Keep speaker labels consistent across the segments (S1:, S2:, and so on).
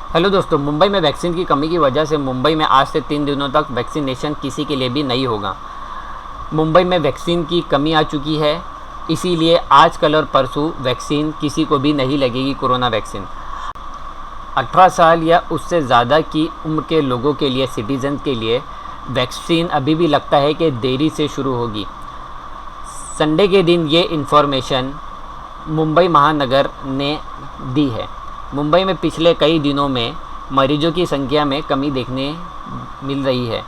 S1: Hello दोस्तों, मुंबई में vaccine की कमी की वजह से मुंबई में आज से 3 दिनों तक वैक्सीनेशन किसी के लिए भी नहीं होगा। मुंबई में वैक्सीन की कमी आ चुकी है, इसीलिए आज कल और परसों वैक्सीन किसी को भी नहीं लगेगी। कोरोना वैक्सीन 18 साल या उससे ज़्यादा की उम्र के लोगों के लिए, सिटीज़न के लिए वैक्सीन अभी भी लगता है कि देरी से शुरू होगी। संडे के दिन ये इन्फॉर्मेशन मुंबई महानगर ने दी है। मुंबई में पिछले कई दिनों में मरीजों की संख्या में कमी देखने मिल रही है।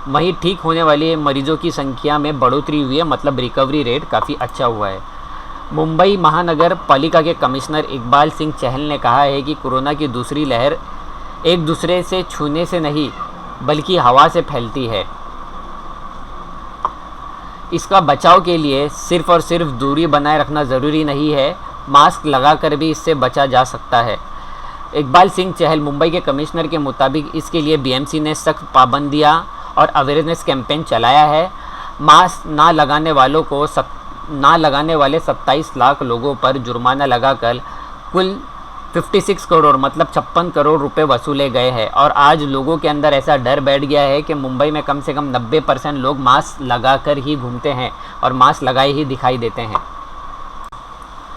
S1: वहीं ठीक होने वाले मरीजों की संख्या में बढ़ोतरी हुई है, मतलब रिकवरी रेट काफ़ी अच्छा हुआ है। मुंबई महानगर पालिका के कमिश्नर इकबाल सिंह चहल ने कहा है कि कोरोना की दूसरी लहर एक दूसरे से छूने से नहीं बल्कि हवा से फैलती है। इसका बचाव के लिए सिर्फ़ और सिर्फ दूरी बनाए रखना ज़रूरी नहीं है, मास्क लगाकर भी इससे बचा जा सकता है। इकबाल सिंह चहल मुंबई के कमिश्नर के मुताबिक इसके लिए बीएमसी ने सख्त पाबंदियां और अवेयरनेस कैंपेन चलाया है। मास्क ना लगाने वाले 27 लाख लोगों पर जुर्माना लगाकर कुल 56 करोड़ मतलब 56 करोड़ रुपए वसूले गए हैं। और आज लोगों के अंदर ऐसा डर बैठ गया है कि मुंबई में कम से कम 90% लोग मास्क लगाकर ही घूमते हैं और मास्क लगाए ही दिखाई देते हैं।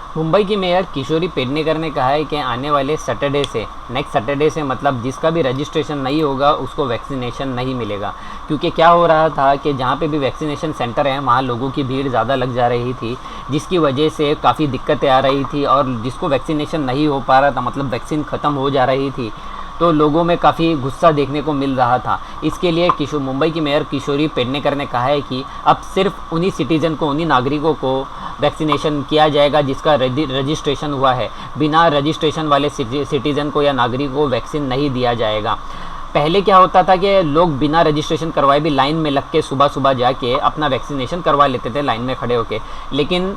S1: मुंबई की मेयर किशोरी पेडनेकर ने कहा है कि आने वाले सैटरडे से, नेक्स्ट सैटरडे से मतलब जिसका भी रजिस्ट्रेशन नहीं होगा उसको वैक्सीनेशन नहीं मिलेगा। क्योंकि क्या हो रहा था कि जहाँ पे भी वैक्सीनेशन सेंटर है वहाँ लोगों की भीड़ ज़्यादा लग जा रही थी, जिसकी वजह से काफ़ी दिक्कतें आ रही थी। और जिसको वैक्सीनेशन नहीं हो पा रहा था, मतलब वैक्सीन ख़त्म हो जा रही थी, तो लोगों में काफ़ी गुस्सा देखने को मिल रहा था। इसके लिए मुंबई की मेयर किशोरी पेडनेकर ने कहा है कि अब सिर्फ उन्हीं सिटीज़न को, उन्हीं नागरिकों को वैक्सीनेशन किया जाएगा जिसका रजिस्ट्रेशन हुआ है। बिना रजिस्ट्रेशन वाले सिटीज़न को या नागरिक को वैक्सीन नहीं दिया जाएगा। पहले क्या होता था कि लोग बिना रजिस्ट्रेशन करवाए भी लाइन में लग के सुबह सुबह जाके अपना वैक्सीनेशन करवा लेते थे लाइन में खड़े होके, लेकिन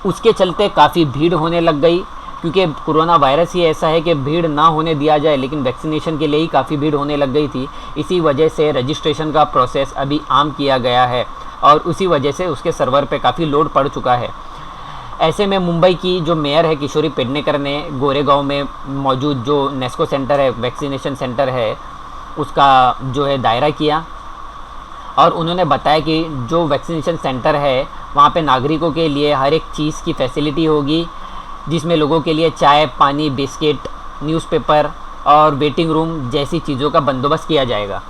S1: उसके चलते काफ़ी भीड़ होने लग गई। क्योंकि कोरोना वायरस ही ऐसा है कि भीड़ ना होने दिया जाए, लेकिन वैक्सीनेशन के लिए ही काफ़ी भीड़ होने लग गई थी। इसी वजह से रजिस्ट्रेशन का प्रोसेस अभी आम किया गया है और उसी वजह से उसके सर्वर पे काफ़ी लोड पड़ चुका है। ऐसे में मुंबई की जो मेयर है किशोरी पेडनेकर ने गोरेगांव में मौजूद जो नेस्को सेंटर है, वैक्सीनेशन सेंटर है, उसका जो है दायरा किया और उन्होंने बताया कि जो वैक्सीनेशन सेंटर है वहाँ पे नागरिकों के लिए हर एक चीज़ की फैसिलिटी होगी, जिसमें लोगों के लिए चाय, पानी, बिस्किट, न्यूज़पेपर और वेटिंग रूम जैसी चीज़ों का बंदोबस्त किया जाएगा।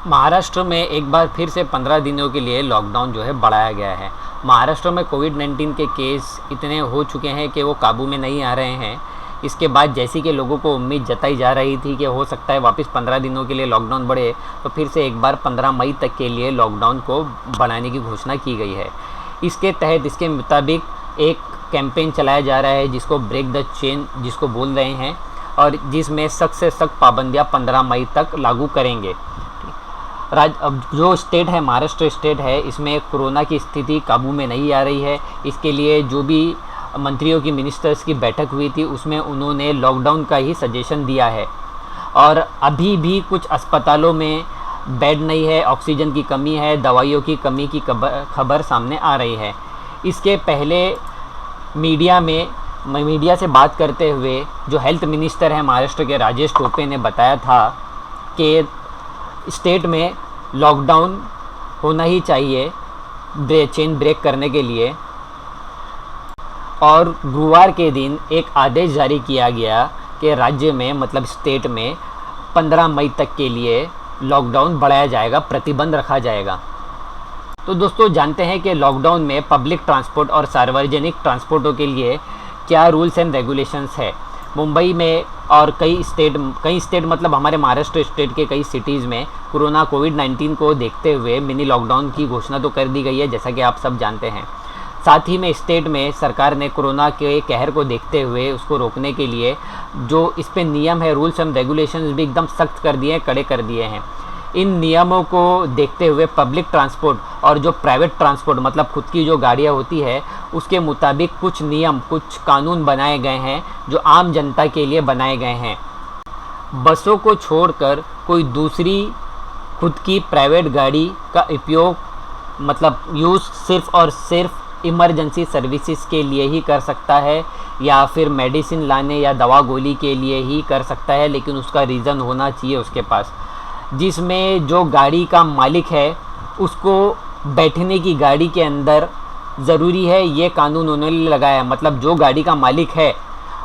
S1: महाराष्ट्र में एक बार फिर से 15 दिनों के लिए लॉकडाउन जो है बढ़ाया गया है। महाराष्ट्र में कोविड-19 के केस इतने हो चुके हैं कि वो काबू में नहीं आ रहे हैं। इसके बाद जैसी कि लोगों को उम्मीद जताई जा रही थी कि हो सकता है वापस 15 दिनों के लिए लॉकडाउन बढ़े, तो फिर से एक बार 15 मई तक के लिए लॉकडाउन को बढ़ाने की घोषणा की गई है। इसके तहत इसके मुताबिक एक कैंपेन चलाया जा रहा है जिसको ब्रेक द चेन जिसको बोल रहे हैं, और जिसमें सख्त से सख्त पाबंदियाँ 15 मई तक लागू करेंगे। अब जो स्टेट है, महाराष्ट्र स्टेट है, इसमें कोरोना की स्थिति काबू में नहीं आ रही है। इसके लिए जो भी मंत्रियों की, मिनिस्टर्स की बैठक हुई थी उसमें उन्होंने लॉकडाउन का ही सजेशन दिया है। और अभी भी कुछ अस्पतालों में बेड नहीं है, ऑक्सीजन की कमी है, दवाइयों की कमी की खबर सामने आ रही है। इसके पहले मीडिया से बात करते हुए जो हेल्थ मिनिस्टर हैं महाराष्ट्र के, राजेश टोपे ने बताया था कि स्टेट में लॉकडाउन होना ही चाहिए चेन ब्रेक करने के लिए। और गुरुवार के दिन एक आदेश जारी किया गया कि राज्य में, मतलब स्टेट में 15 मई तक के लिए लॉकडाउन बढ़ाया जाएगा, प्रतिबंध रखा जाएगा। तो दोस्तों, जानते हैं कि लॉकडाउन में पब्लिक ट्रांसपोर्ट और सार्वजनिक ट्रांसपोर्टों के लिए क्या रूल्स एंड रेगुलेशंस है। मुंबई में और कई स्टेट मतलब हमारे महाराष्ट्र स्टेट के कई सिटीज़ में कोविड-19 को देखते हुए मिनी लॉकडाउन की घोषणा तो कर दी गई है, जैसा कि आप सब जानते हैं। साथ ही में स्टेट में सरकार ने कोरोना के कहर को देखते हुए उसको रोकने के लिए जो इस पे नियम है, रूल्स एंड रेगुलेशंस भी एकदम सख्त कर दिए हैं, कड़े कर दिए हैं। इन नियमों को देखते हुए पब्लिक ट्रांसपोर्ट और जो प्राइवेट ट्रांसपोर्ट मतलब खुद की जो गाड़ियाँ होती है उसके मुताबिक कुछ नियम, कुछ कानून बनाए गए हैं जो आम जनता के लिए बनाए गए हैं। बसों को छोड़कर कोई दूसरी खुद की प्राइवेट गाड़ी का उपयोग, मतलब यूज़ सिर्फ़ और सिर्फ इमरजेंसी सर्विसेज के लिए ही कर सकता है। या फिर मेडिसिन लाने या दवा गोली के लिए ही कर सकता है, लेकिन उसका रीज़न होना चाहिए उसके पास, जिसमें जो गाड़ी का मालिक है उसको बैठने की गाड़ी के अंदर ज़रूरी है। ये कानून उन्होंने लगाया है, मतलब जो गाड़ी का मालिक है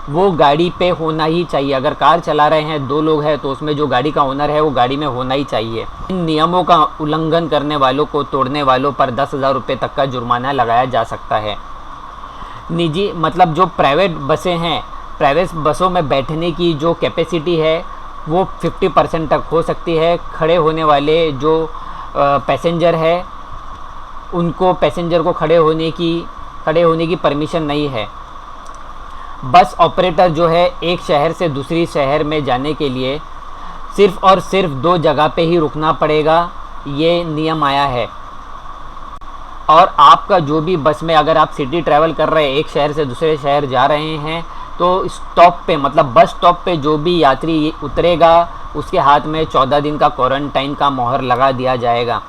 S1: वो गाड़ी पे होना ही चाहिए। अगर कार चला रहे हैं 2 लोग हैं तो उसमें जो गाड़ी का ओनर है वो गाड़ी में होना ही चाहिए। इन नियमों का उल्लंघन करने वालों को, तोड़ने वालों पर 10,000 रुपये तक का जुर्माना लगाया जा सकता है। निजी मतलब जो प्राइवेट बसें हैं, प्राइवेट बसों में बैठने की जो कैपेसिटी है वो 50% तक हो सकती है। खड़े होने वाले जो पैसेंजर है उनको, पैसेंजर को खड़े होने की परमिशन नहीं है। बस ऑपरेटर जो है एक शहर से दूसरी शहर में जाने के लिए सिर्फ़ और सिर्फ 2 जगह पे ही रुकना पड़ेगा, ये नियम आया है। और आपका जो भी बस में, अगर आप सिटी ट्रैवल कर रहे हैं, एक शहर से दूसरे शहर जा रहे हैं, तो स्टॉप पे मतलब बस स्टॉप पे जो भी यात्री उतरेगा उसके हाथ में 14 दिन का क्वारंटाइन का मोहर लगा दिया जाएगा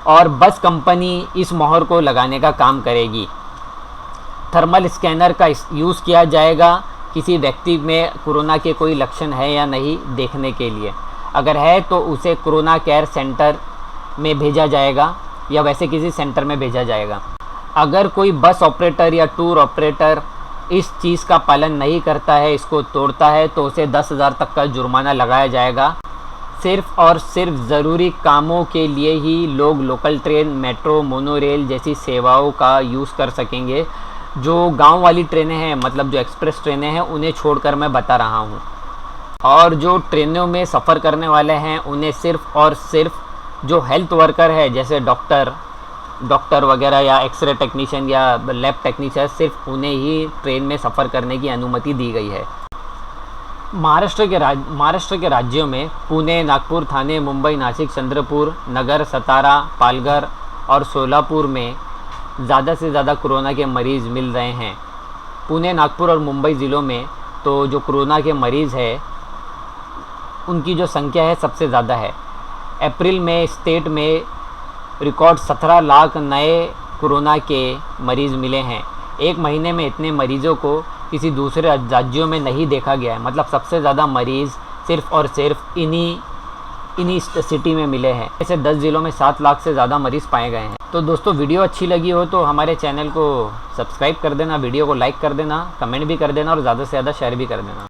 S1: और बस कंपनी इस मोहर को लगाने का काम करेगी। थर्मल स्कैनर का यूज़ किया जाएगा किसी व्यक्ति में कोरोना के कोई लक्षण है या नहीं देखने के लिए। अगर है तो उसे कोरोना केयर सेंटर में भेजा जाएगा या वैसे किसी सेंटर में भेजा जाएगा। अगर कोई बस ऑपरेटर या टूर ऑपरेटर इस चीज़ का पालन नहीं करता है, इसको तोड़ता है, तो उसे 10,000 तक का जुर्माना लगाया जाएगा। सिर्फ़ और सिर्फ ज़रूरी कामों के लिए ही लोग लोकल ट्रेन, मेट्रो, मोनोरेल जैसी सेवाओं का यूज़ कर सकेंगे। जो गांव वाली ट्रेनें हैं, मतलब जो एक्सप्रेस ट्रेनें हैं, उन्हें छोड़कर मैं बता रहा हूं। और जो ट्रेनों में सफ़र करने वाले हैं उन्हें सिर्फ़ और सिर्फ जो हेल्थ वर्कर है, जैसे डॉक्टर वगैरह या एक्सरे टेक्नीशियन या लैब टेक्नीशियन, सिर्फ उन्हें ही ट्रेन में सफ़र करने की अनुमति दी गई है। महाराष्ट्र के राज्यों में पुणे, नागपुर, ठाणे, मुंबई, नासिक, चंद्रपुर नगर, सतारा, पालघर और सोलापुर में ज़्यादा से ज़्यादा कोरोना के मरीज़ मिल रहे हैं। पुणे, नागपुर और मुंबई ज़िलों में तो जो कोरोना के मरीज़ है उनकी जो संख्या है सबसे ज़्यादा है। अप्रैल में स्टेट में रिकॉर्ड 17 लाख नए कोरोना के मरीज़ मिले हैं। एक महीने में इतने मरीज़ों को किसी दूसरे राज्यों में नहीं देखा गया है। मतलब सबसे ज़्यादा मरीज़ सिर्फ़ और सिर्फ इन्हीं सिटी में मिले हैं। ऐसे 10 ज़िलों में 7 लाख से ज़्यादा मरीज़ पाए गए हैं। तो दोस्तों, वीडियो अच्छी लगी हो तो हमारे चैनल को सब्सक्राइब कर देना, वीडियो को लाइक कर देना, कमेंट भी कर देना और ज़्यादा से ज़्यादा शेयर भी कर देना।